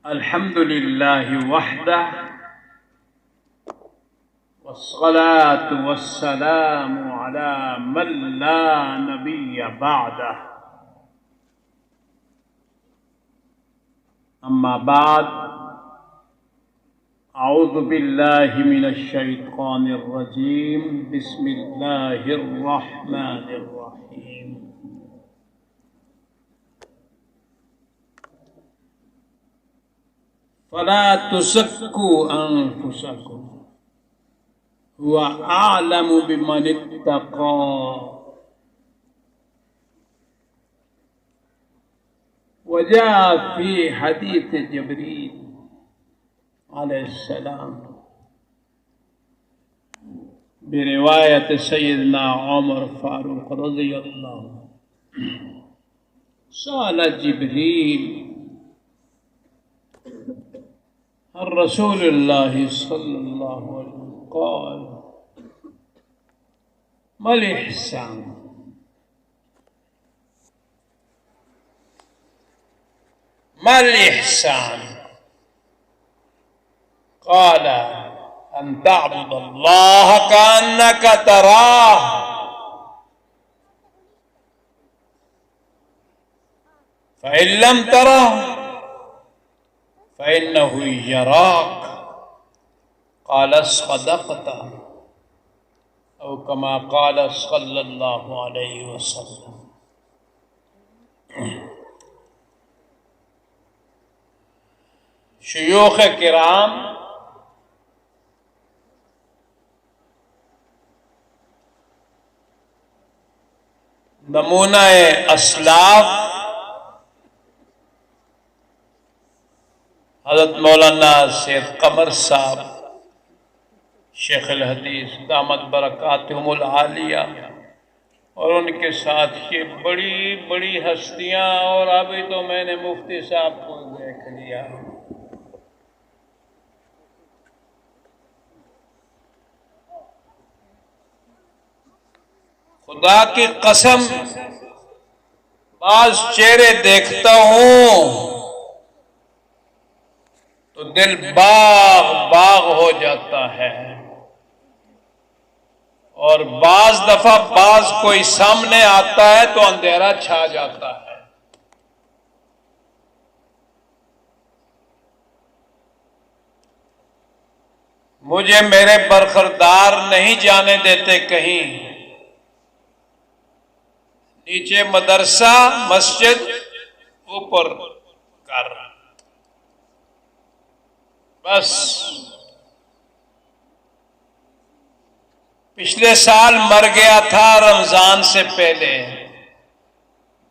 الحمد لله وحده والصلاة والسلام على من لا نبي بعده أما بعد أعوذ بالله من الشيطان الرجيم بسم الله الرحمن الرحيم فلا تزكوا أنفسكم هو أعلم بمن اتقى وجاء في حديث جبريل عليه السلام برواية سيدنا عمر فاروق رضي الله سأل جبريل الرسول الله صلى الله عليه وسلم قال ما الإحسان ما الإحسان قال أن تعبد الله كأنك تراه فإن لم تره فإنه يراك قال صدقت أو كما قال صلى الله عليه وسلم. شیوخ کرام نمونہ اسلاف حضرت مولانا سید قمر صاحب شیخ الحدیث دامت برکاتہم العالیہ اور ان کے ساتھ یہ بڑی بڑی ہستیاں، اور ابھی تو میں نے مفتی صاحب کو دیکھ لیا. خدا کی قسم بعض چہرے دیکھتا ہوں تو دل باغ باغ ہو جاتا ہے، اور بعض دفعہ بعض کوئی سامنے آتا ہے تو اندھیرا چھا جاتا ہے. مجھے میرے برخوردار نہیں جانے دیتے کہیں، نیچے مدرسہ مسجد اوپر کر، بس. پچھلے سال مر گیا تھا رمضان سے پہلے،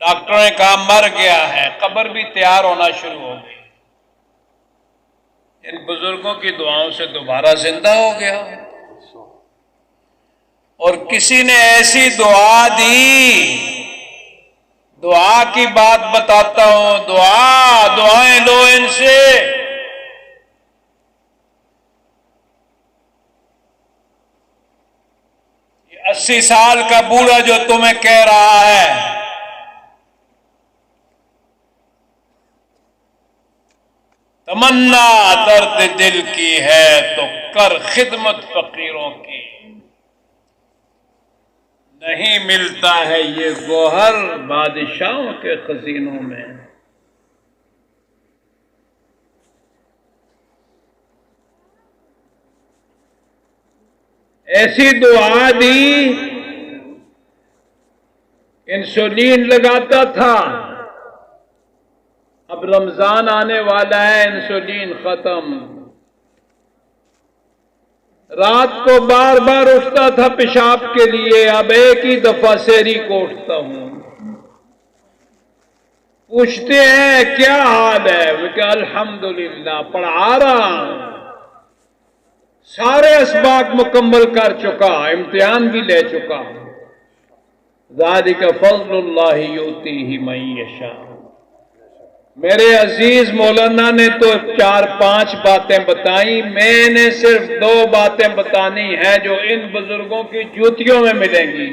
ڈاکٹروں نے کہا مر گیا ہے، قبر بھی تیار ہونا شروع ہو گئی. ان بزرگوں کی دعاؤں سے دوبارہ زندہ ہو گیا، اور کسی نے ایسی دعا دی. دعا کی بات بتاتا ہوں، دعائیں لو ان سے. یہ 80 سال کا بوڑھا جو تمہیں کہہ رہا ہے تمنا درد دل کی ہے تو کر خدمت فقیروں کی. نہیں ملتا ہے یہ گوہر بادشاہوں کے خزینوں میں. ایسی دعا دی، انسولین لگاتا تھا، اب رمضان آنے والا ہے، انسولین ختم. رات کو بار بار اٹھتا تھا پیشاب کے لیے، اب ایک ہی دفعہ سحری کو اٹھتا ہوں. پوچھتے ہیں کیا حال ہے، وہ کہ الحمدللہ پڑھا رہا ہوں، سارے اسباق مکمل کر چکا، امتحان بھی لے چکا. ذالک فضل اللہ یؤتیہ من یشاء. میرے عزیز مولانا نے تو 4-5 باتیں بتائیں، میں نے صرف 2 باتیں بتانی ہیں جو ان بزرگوں کی جوتیوں میں ملیں گی.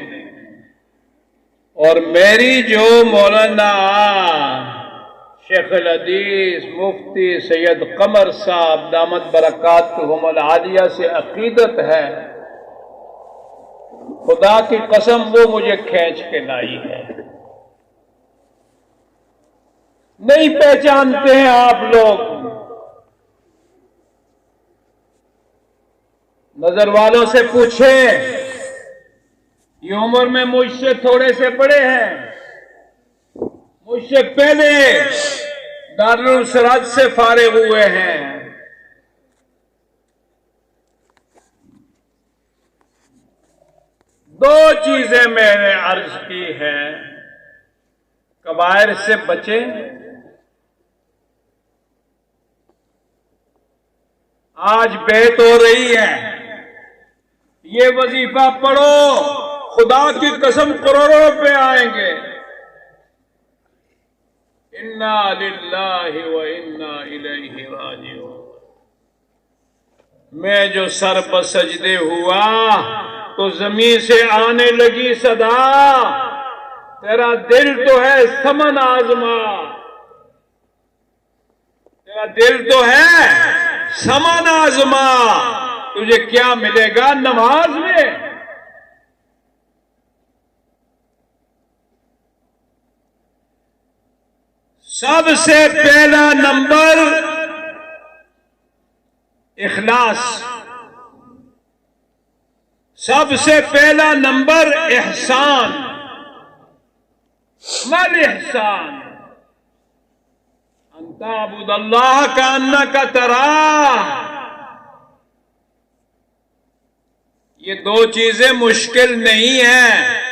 اور میری جو مولانا شیخ الحدیث مفتی سید قمر صاحب دامت برکاتہم العالیہ سے عقیدت ہے، خدا کی قسم وہ مجھے کھینچ کے لائی ہے۔ نہیں پہچانتے ہیں آپ لوگ، نظر والوں سے پوچھیں، یہ عمر میں مجھ سے تھوڑے سے بڑے ہیں، مجھ سے پہلے دارالسرات سے فارغ ہوئے ہیں۔ دو چیزیں میں نے عرض کی ہیں، کبائر سے بچیں، آج بیت ہو رہی ہے، یہ وظیفہ پڑھو، خدا کی قسم کروڑوں روپے آئیں گے۔ انا للہ و انا الیہ راجعون۔ میں جو سر بسجدے ہوا تو زمین سے آنے لگی صدا، تیرا دل تو ہے سمن آزما، تیرا دل تو ہے سمن آزما، تجھے کیا ملے گا نماز میں؟ سب سے پہلا نمبر اخلاص، سب سے پہلا نمبر احسان۔ مل احسان ان تعبد اللہ کانک تراہ۔ یہ دو چیزیں مشکل نہیں ہیں،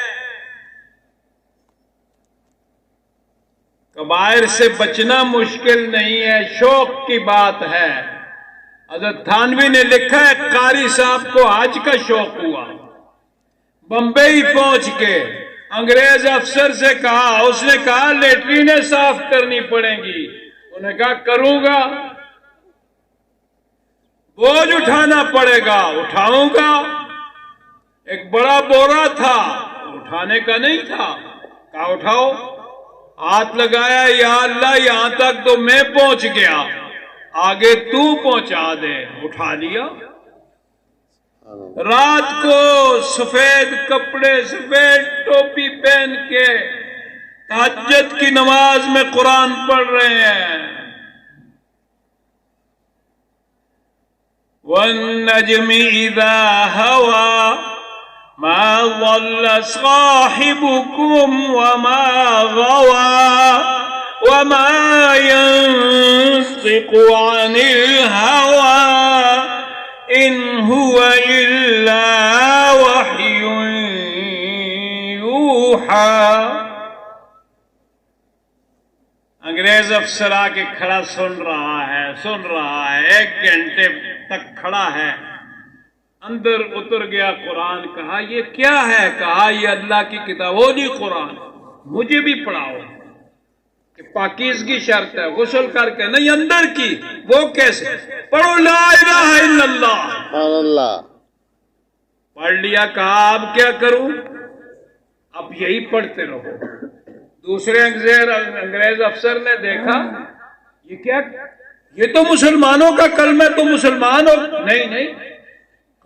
کبائر سے بچنا مشکل نہیں ہے، شوق کی بات ہے۔ حضرت تھانوی نے لکھا ہے، قاری صاحب کو حج کا شوق ہوا، بمبئی پہنچ کے انگریز افسر سے کہا، اس نے کہا لیٹرینیں صاف کرنی پڑیں گی، انہوں نے کہا کروں گا۔ بوجھ اٹھانا پڑے گا، اٹھاؤں گا۔ ایک بڑا بورا تھا، اٹھانے کا نہیں تھا، کہا اٹھاؤ۔ ہاتھ لگایا، یا اللہ یہاں تک تو میں پہنچ گیا، آگے تو پہنچا دے، اٹھا لیا۔ رات کو سفید کپڑے سفید ٹوپی پہن کے تہجد کی نماز میں قرآن پڑھ رہے ہیں۔ وَالنَّجْمِ إِذَا هَوَى مَا ضَلَّ صَاحِبُكُمْ وَمَا غَوَى وَمَا يَنطِقُ عَنِ الْهَوَى إِنْ هُوَ إِلَّا وَحْيٌ يُوحَى۔ انگریز افسر آ کے کھڑا سن رہا ہے، 1 گھنٹے تک کھڑا ہے، اندر اتر گیا قرآن۔ کہا یہ کیا ہے؟ کہا یہ اللہ کی کتاب۔ وہ نہیں قرآن، مجھے بھی پڑھاؤ کہ پاکیزگی شرط ہے، غسل کر کے نہیں، اندر کی۔ وہ کیسے؟ پڑھو لا الہ الا اللہ۔ سبحان اللہ۔ پڑھ لیا، کہا اب کیا کروں؟ اب یہی پڑھتے رہو۔ دوسرے انگریز افسر نے دیکھا، یہ کیا؟ یہ تو مسلمانوں کا کلمہ ہے، تو مسلمان ہو؟ نہیں۔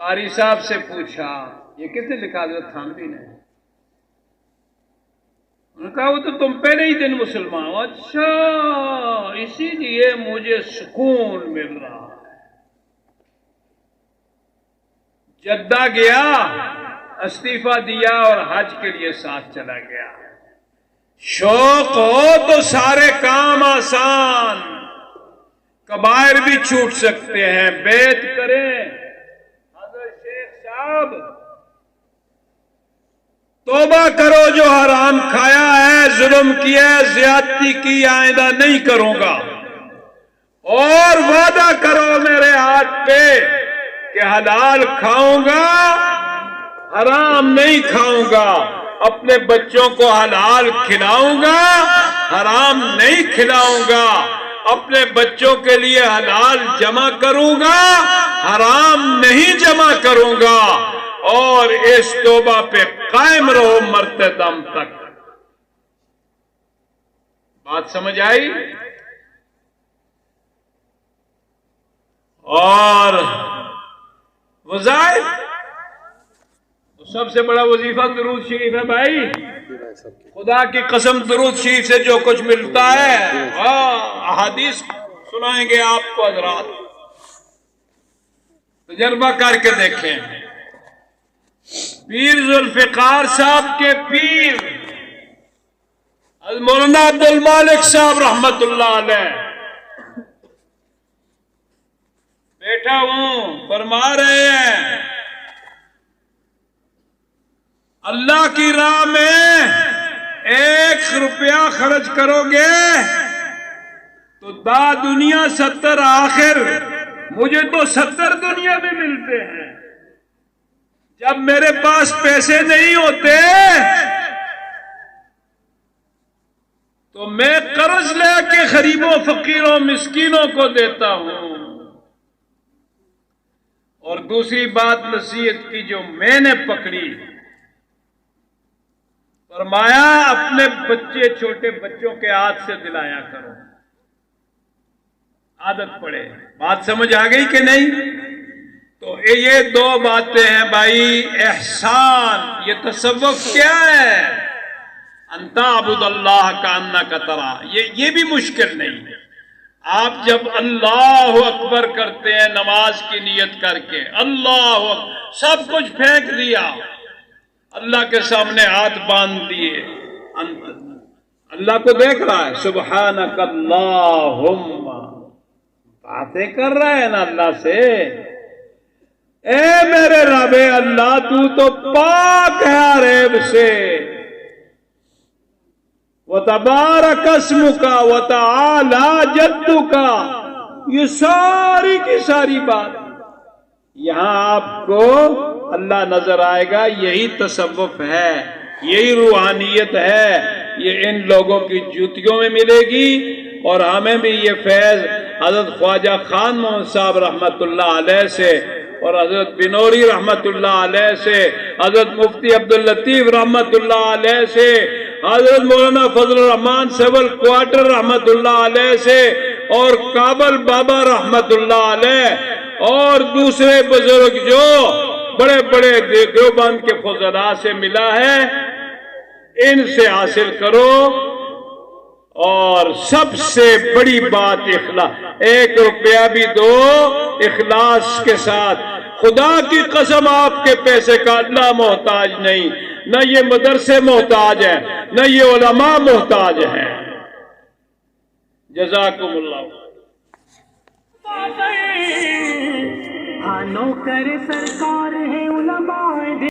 قاری صاحب سے پوچھا یہ کس نے لکھا؟ حضرت تھانوی نے۔ انہوں نے کہا وہ تو تم پہلے ہی دن مسلمان ہو۔ اچھا، اسی لیے مجھے سکون مل رہا ہے۔ جدہ گیا، استعفیٰ دیا اور حج کے لیے ساتھ چلا گیا۔ شوق ہو تو سارے کام آسان، کبائر بھی چھوٹ سکتے ہیں، بیعت کریں۔ حضرت شیخ صاحب توبہ کرو، جو حرام کھایا ہے، ظلم کیا ہے، زیادتی کی، آئندہ نہیں کروں گا، اور وعدہ کرو میرے ہاتھ پہ کہ حلال کھاؤں گا، حرام نہیں کھاؤں گا، اپنے بچوں کو حلال کھلاؤں گا، حرام نہیں کھلاؤں گا، اپنے بچوں کے لیے حلال جمع کروں گا، حرام نہیں جمع کروں گا، اور اس توبہ پہ قائم رہو مرتے دم تک۔ بات سمجھ آئی؟ اور وظائف، سب سے بڑا وظیفہ درود شریف ہے بھائی. خدا کی قسم درود شریف سے جو کچھ ملتا ہے احادیث سنائیں گے آپ کو حضرات، تجربہ کر کے دیکھیں. پیر ذوالفقار صاحب کے پیر مولانا عبد المالک صاحب رحمت اللہ علیہ بیٹھا ہوں، فرما رہے ہیں اللہ کی راہ میں 1 روپیہ خرچ کرو گے تو 10 دنیا 70 آخر، مجھے تو 70 دنیا میں ملتے ہیں. جب میرے پاس پیسے نہیں ہوتے تو میں قرض لے کے غریبوں فقیروں مسکینوں کو دیتا ہوں. اور دوسری بات نصیحت کی جو میں نے پکڑی، فرمایا اپنے بچے چھوٹے بچوں کے ہاتھ سے دلایا کرو، عادت پڑے. بات سمجھ آ گئی کہ نہیں؟ تو یہ 2 باتیں ہیں بھائی. احسان، یہ تصوف کیا ہے؟ انت عبد اللہ کانک ترا، یہ بھی مشکل نہیں ہے. آپ جب اللہ اکبر کرتے ہیں نماز کی نیت کر کے، اللہ اکبر، سب کچھ پھینک دیا، اللہ کے سامنے ہاتھ باندھ دیے، اللہ کو دیکھ رہا ہے، سبحانک اللہم، باتیں کر رہا ہے نا اللہ سے. اے میرے رب اللہ، تو پاک ہے ہر عیب سے، وتبارک اسمک وتعالی جدک. یہ ساری کی ساری بات یہاں آپ کو اللہ نظر آئے گا. یہی تصوف ہے، یہی روحانیت ہے. یہ ان لوگوں کی جوتیوں میں ملے گی. اور ہمیں بھی یہ فیض حضرت خواجہ خان محمد صاحب رحمت اللہ علیہ سے، اور حضرت بنوری رحمت اللہ علیہ سے، حضرت مفتی عبداللطیف رحمت اللہ علیہ سے، حضرت مولانا فضل الرحمان سول کوارٹر رحمت اللہ علیہ سے، اور کابل بابا رحمت اللہ علیہ، اور دوسرے بزرگ جو بڑے بڑے دیوبند کے فضلاء سے ملا ہے، ان سے حاصل کرو. اور سب سے بڑی بات اخلاص. 1 روپیہ بھی دو اخلاص کے ساتھ. خدا کی قسم آپ کے پیسے کا اللہ محتاج نہیں، نہ یہ مدرسے محتاج ہے، نہ یہ علماء محتاج ہیں. جزاکم اللہ. نوکر سرکار ہے علماء